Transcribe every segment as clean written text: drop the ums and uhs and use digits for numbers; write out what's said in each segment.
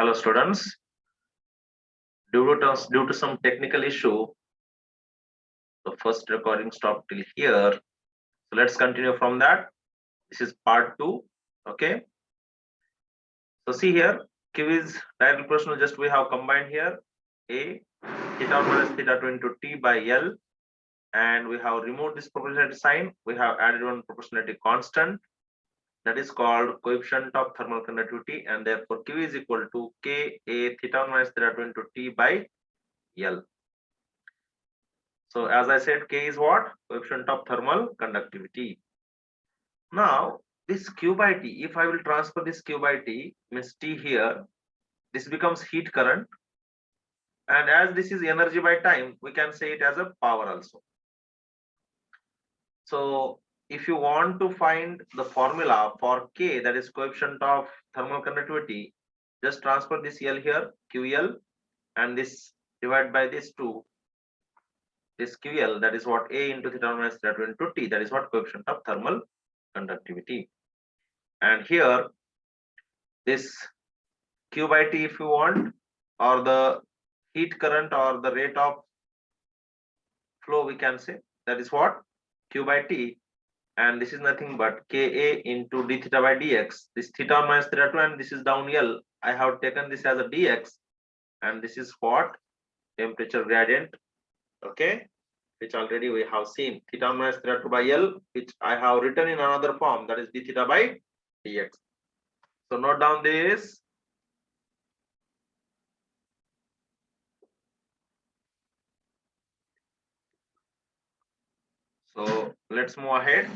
Hello students, due to some technical issue, the first recording stopped till here. So let's continue from that. This is part 2. Okay. So see here, Q is diagonal proportional, just we have combined here A, theta minus theta 2 into T by L, and we have removed this proportionality sign. We have added one proportionality constant, that is called coefficient of thermal conductivity, and therefore Q is equal to Ka theta minus theta 2 into T by L. So as I said, K is what? Coefficient of thermal conductivity. Now this Q by T, if I will transfer this Q by T, means T here, this becomes heat current. And as this is energy by time, we can say it as a power also. So if you want to find the formula for K, that is coefficient of thermal conductivity, just transfer this L here, QL, and this divide by this 2. This QL, that is what A into theta minus theta 2 into T, that is what coefficient of thermal conductivity. And here this Q by T, if you want, or the heat current or the rate of flow, we can say, that is what? Q by T, and this is nothing but Ka into d theta by dx. This theta minus theta 2, and this is down L. I have taken this as a dx, and this is what? Temperature gradient. Okay, which already we have seen, theta minus theta 2 by L, which I have written in another form, that is d theta by dx. So note down this. So let's move ahead.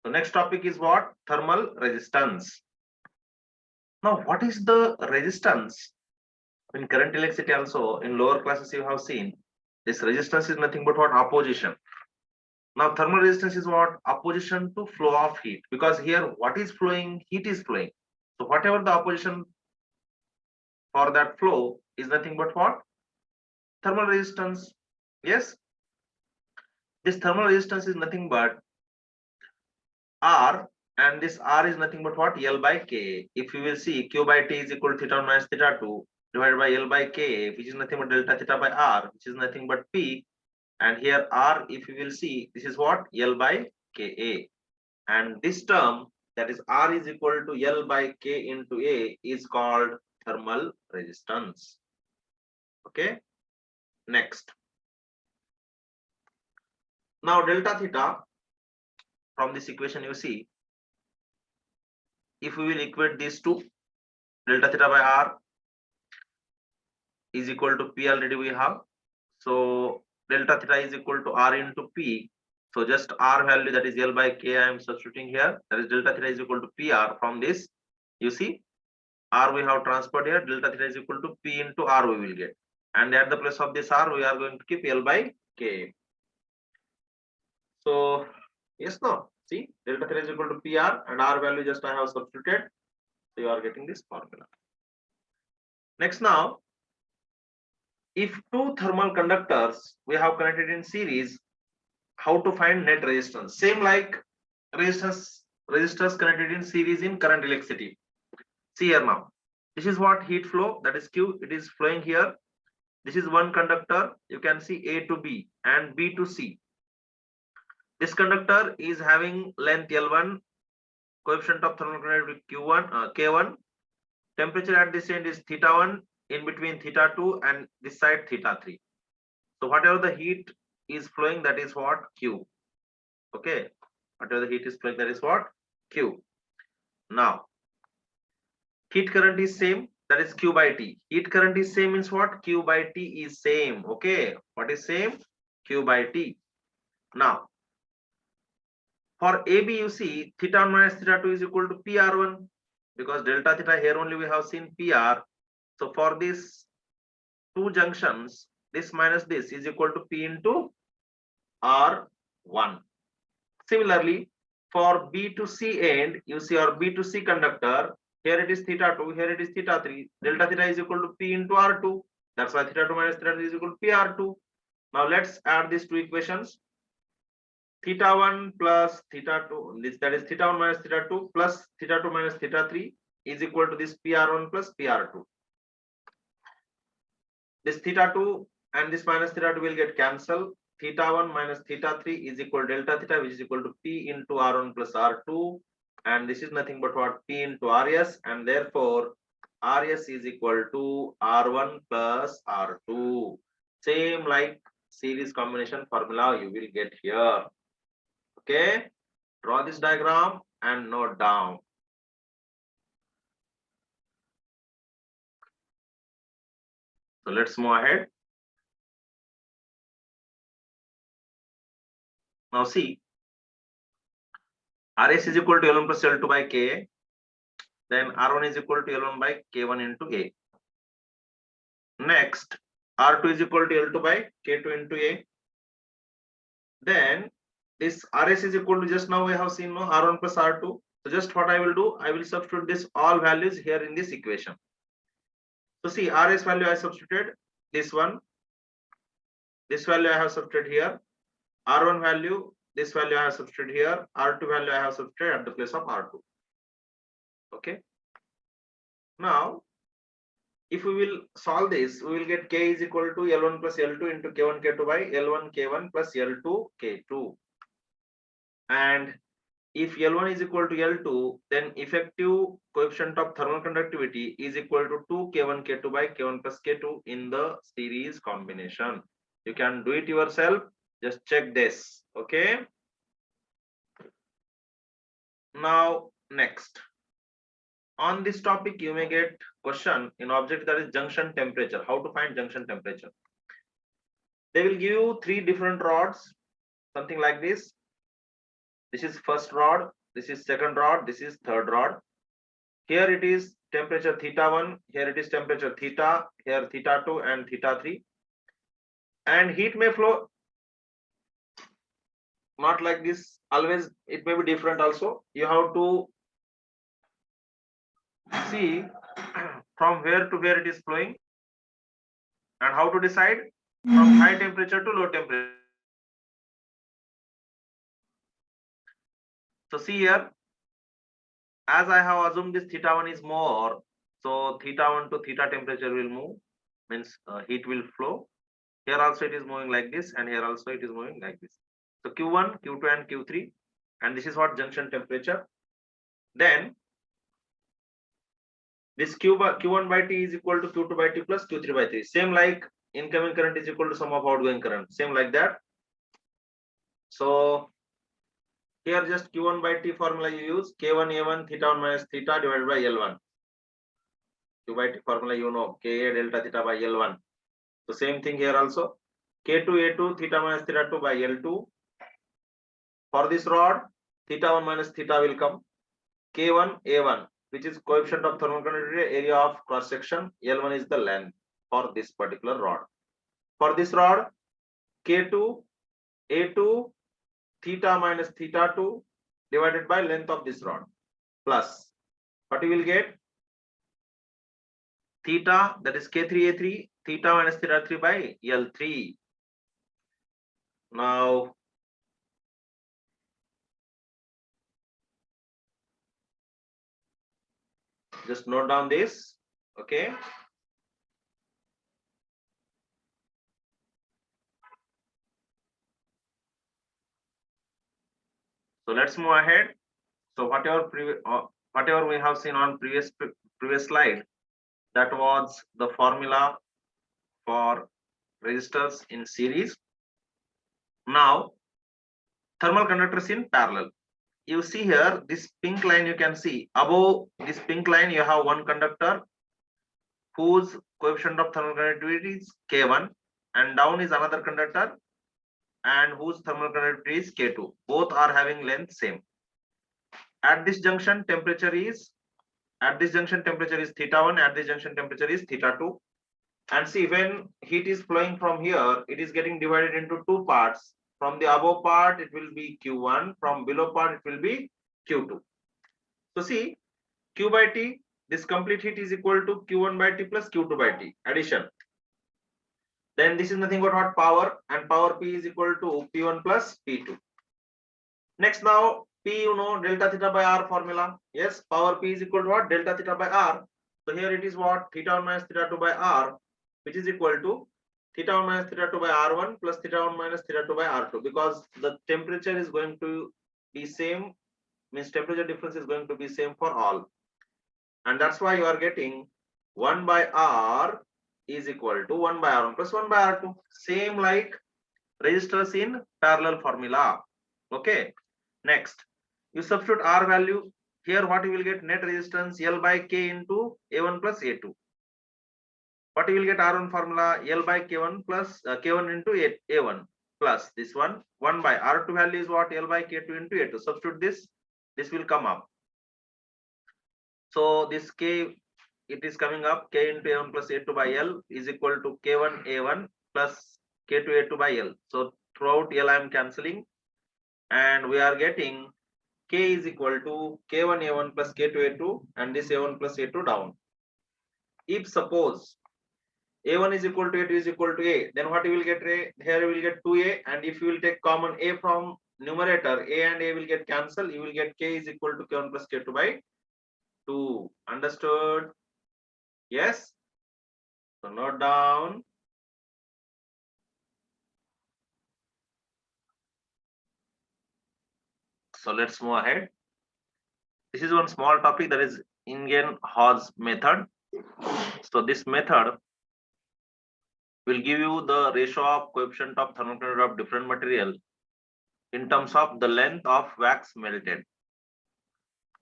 The next topic is what? Thermal resistance. Now, what is the resistance? In current electricity also, in lower classes you have seen, this resistance is nothing but what? Opposition. Now, thermal resistance is what? Opposition to flow of heat. Because here, what is flowing? Heat is flowing. So whatever the opposition for that flow is nothing but what? Thermal resistance. Yes. This thermal resistance is nothing but R, and this R is nothing but what? L by K. If you will see, Q by T is equal to theta minus theta 2 divided by L by K, which is nothing but delta theta by R, which is nothing but P. And here R, if you will see, this is what? L by Ka. And this term, that is R is equal to L by K into A, is called thermal resistance. Okay. Next. Now delta theta, from this equation you see, if we will equate these two, delta theta by R is equal to P, already we have. So delta theta is equal to R into P. So just R value, that is L by K, I am substituting here. That is delta theta is equal to PR. From this, you see, R we have transferred here, delta theta is equal to P into R we will get. And at the place of this R, we are going to keep L by K. So yes, no, see, delta theta is equal to PR, and R value just I have substituted. So you are getting this formula. Next now, if two thermal conductors we have connected in series, how to find net resistance? Same like resistors connected in series in current electricity. See here now, this is what? Heat flow, that is Q, it is flowing here. This is one conductor, you can see A to B and B to C. This conductor is having length L1, coefficient of thermal conductivity Q1, K1. Temperature at this end is theta 1, in between theta 2 and this side theta 3. So whatever the heat is flowing, that is what? Q. Okay. Whatever the heat is flowing, that is what? Q. Now, heat current is same, that is Q by T. Heat current is same means what? Q by T is same. Okay. What is same? Q by T. Now, for AB, you see, theta minus theta 2 is equal to PR1, because delta theta here only we have seen PR. So for these two junctions, this minus this is equal to P into R1. Similarly, for B to C end, you see, or B to C conductor, here it is theta 2, here it is theta 3. Delta theta is equal to P into R2. That's why theta 2 minus theta 3 is equal to PR2. Now let's add these two equations. theta 1 plus theta 2, this that is theta 1 minus theta 2 plus theta 2 minus theta 3 is equal to this PR1 plus PR2. This theta 2 and this minus theta 2 will get cancelled. Theta 1 minus theta 3 is equal to delta theta, which is equal to P into R1 plus R2. And this is nothing but what? P into RS, and therefore RS is equal to R1 plus R2. Same like series combination formula you will get here. Okay, draw this diagram and note down. So let's move ahead. Now see, RS is equal to L1 plus L2 by K. Then R1 is equal to L1 by K1 into A. Next, R2 is equal to L2 by K2 into A. Then this RS is equal to, just now we have seen, no, R1 plus R2. So just what I will do, I will substitute this all values here in this equation. So see, RS value I substituted this one. This value I have substituted here. R1 value, this value I have substituted here. R2 value I have substituted at the place of R2. Okay. Now, if we will solve this, we will get K is equal to L1 plus L2 into K1 K2 by L1 K1 plus L2 K2. And if L1 is equal to L2, then effective coefficient of thermal conductivity is equal to 2 K1 K2 by K1 plus K2 in the series combination. You can do it yourself. Just check this. Okay. Now, next. On this topic, you may get question in object, that is junction temperature. How to find junction temperature? They will give you 3 different rods, something like this. This is first rod, this is second rod, this is third rod. Here it is temperature theta 1, here it is temperature theta, here theta 2 and theta 3. And heat may flow not like this, always it may be different also. You have to see from where to where it is flowing, and how to decide from high temperature to low temperature. So see here, as I have assumed this theta 1 is more, so theta 1 to theta temperature will move, means heat will flow. Here also it is moving like this, and here also it is moving like this. So Q1, Q2 and Q3, and this is what junction temperature. Then this Q1 by T is equal to Q2 by T plus Q3 by 3. Same like incoming current is equal to sum of outgoing current. Same like that. So here just Q1 by T formula you use, K1 A1 theta 1 minus theta divided by L1. Q by T formula you know, Ka delta theta by L1. So same thing here also, K2 A2 theta minus theta 2 by L2. For this rod, theta 1 minus theta will come. K1 A1, which is coefficient of thermal conductivity, area of cross section. L1 is the length for this particular rod. For this rod, K2 A2 theta minus theta 2 divided by length of this rod, plus what you will get, theta, that is K3 A3 theta minus theta 3 by L3. Now just note down this. Okay. So let's move ahead. So whatever we have seen on previous slide, that was the formula for resistors in series. Now thermal conductors in parallel. You see here this pink line, you can see above this pink line you have one conductor whose coefficient of thermal conductivity is K1, and down is another conductor and whose thermal conductivity is K2. Both are having length same. At this junction temperature is theta 1, at this junction temperature is theta 2. And see, when heat is flowing from here, it is getting divided into 2 parts. From the above part it will be Q1, from below part it will be Q2. So see, Q by T, this complete heat is equal to Q1 by T plus Q2 by T addition. Then this is nothing but what, power, and power P is equal to P1 plus P2. Next now, P, you know, delta theta by R formula. Yes, power P is equal to what? Delta theta by R. So here it is what? Theta 1 minus theta 2 by R, which is equal to theta 1 minus theta 2 by R1 plus theta 1 minus theta 2 by R2, because the temperature is going to be same, means temperature difference is going to be same for all. And that's why you are getting 1 by R is equal to 1 by R1 plus 1 by R2. Same like resistors in parallel formula. Okay. Next, you substitute R value. Here what you will get? Net resistance L by K into A1 plus A2. What you will get? R1 formula L by K1 plus K1 into A1 plus this one 1 by R2 value is what? L by K2 into A2. Substitute this will come up. So this K, it is coming up, K into A1 plus A2 by L is equal to K1 A1 plus K2 A2 by L. So throughout L I am cancelling, and we are getting K is equal to K1 A1 plus K2 A2, and this A1 plus A2 down. If suppose A1 is equal to A2 is equal to A, then what you will get? Here you will get 2A, and if you will take common A from numerator, A and A will get cancelled. You will get K is equal to K1 plus K2 by 2. Understood? Yes. So note down. So let's move ahead. This is one small topic, that is Ingen-Hawes method. So this method will give you the ratio of coefficient of thermal conductivity of different material in terms of the length of wax melted.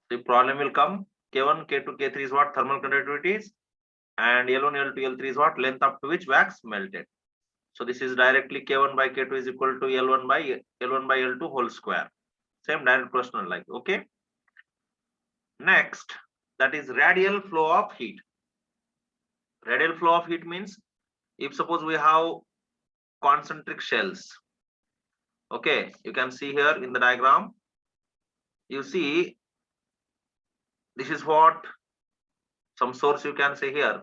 The problem will come, K1, K2, K3 is what thermal conductivity is, and L1, L2, L3 is what length up to which wax melted. So this is directly K1 by K2 is equal to L1 by L2 whole square. Same direct question like, okay. Next, that is radial flow of heat. Radial flow of heat means, if suppose we have concentric shells, okay, you can see here in the diagram, you see this is what some source you can say here,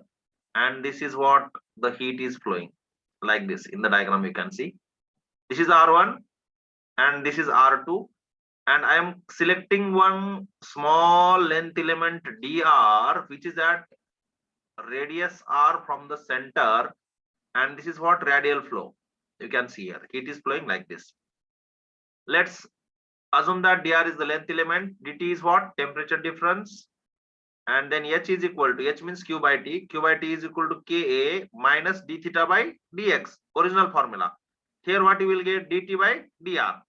and this is what the heat is flowing like this. In the diagram you can see this is R1 and this is R2, and I am selecting one small length element dr, which is at radius r from the center, and this is what radial flow. You can see here heat is flowing like this. Let's assume that dr is the length element, dt is what temperature difference, and then h is equal to, h means q by t, q by t is equal to ka minus d theta by dx, original formula. Here what you will get? Dt by dr.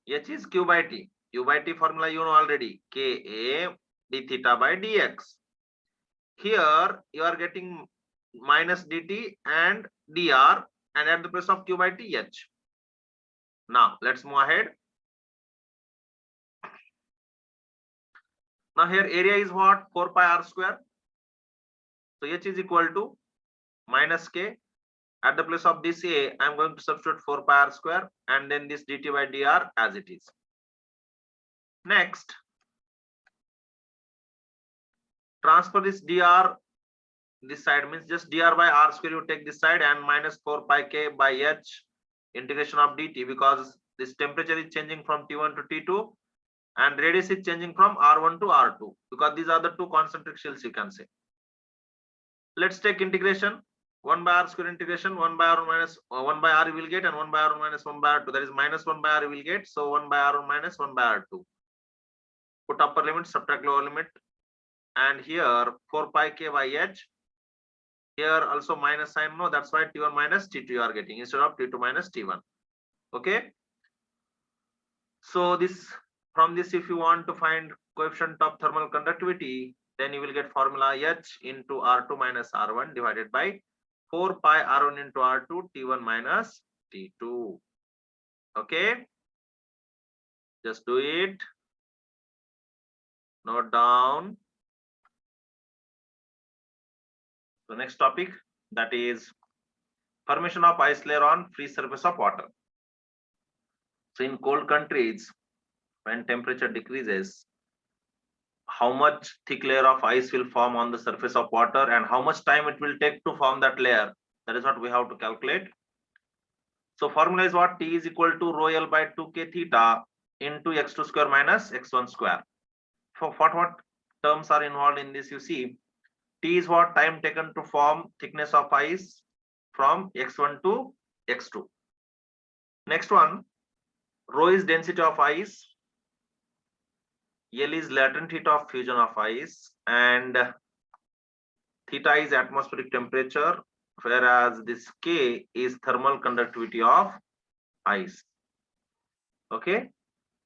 H is q by t, q by t formula you know already, ka d theta by dx. Here you are getting minus dt and dr, and at the place of q by t, h. Now let's move ahead. Now here area is what? 4 pi r square. So h is equal to minus k. At the place of this a, I am going to substitute 4 pi r square, and then this dt by dr as it is. Next, transfer this dr this side, means just dr by r square you take this side, and minus 4 pi k by h integration of dt, because this temperature is changing from T1 to T2 and radius is changing from R1 to R2, because these are the two concentric shells you can say. Let's take integration. 1 by r square integration, 1 by r minus 1 by r you will get, and 1 by r minus 1 by r2, that is minus 1 by r you will get. So 1 by r minus 1 by r2. Put upper limit, subtract lower limit, and here 4 pi k by h. Here also minus sign, no, that's why T1 minus T2 you are getting instead of T2 minus T1. Okay. So this, from this, if you want to find coefficient of thermal conductivity, then you will get formula h into R2 minus R1 divided by 4 pi R1 into R2 T1 minus T2. Okay. Just do it. Note down. The next topic, that is formation of ice layer on free surface of water. So in cold countries, when temperature decreases, how much thick layer of ice will form on the surface of water, and how much time it will take to form that layer, that is what we have to calculate. So formula is what? T is equal to rho L by 2k theta into x2 square minus x1 square. For what terms are involved in this? You see, T is what? Time taken to form thickness of ice from x1 to x2. Next one, rho is density of ice, L is latent heat of fusion of ice, and theta is atmospheric temperature, whereas this K is thermal conductivity of ice. Okay,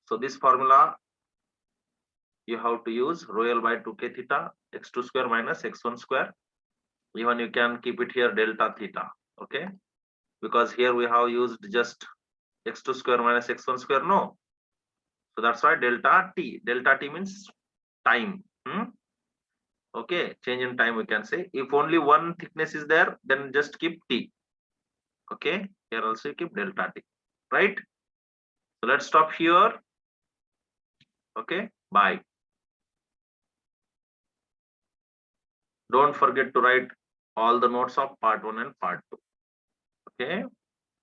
so this formula you have to use rho L by 2k theta x2 square minus x1 square. Even you can keep it here delta theta. Okay, because here we have used just x2 square minus x1 square. No, so that's why delta t. Delta t means time. Okay, change in time we can say. If only one thickness is there, then just keep t. Okay, here also you keep delta t, right? So let's stop here. Okay, bye. Don't forget to write all the notes of part 1 and part 2. Okay.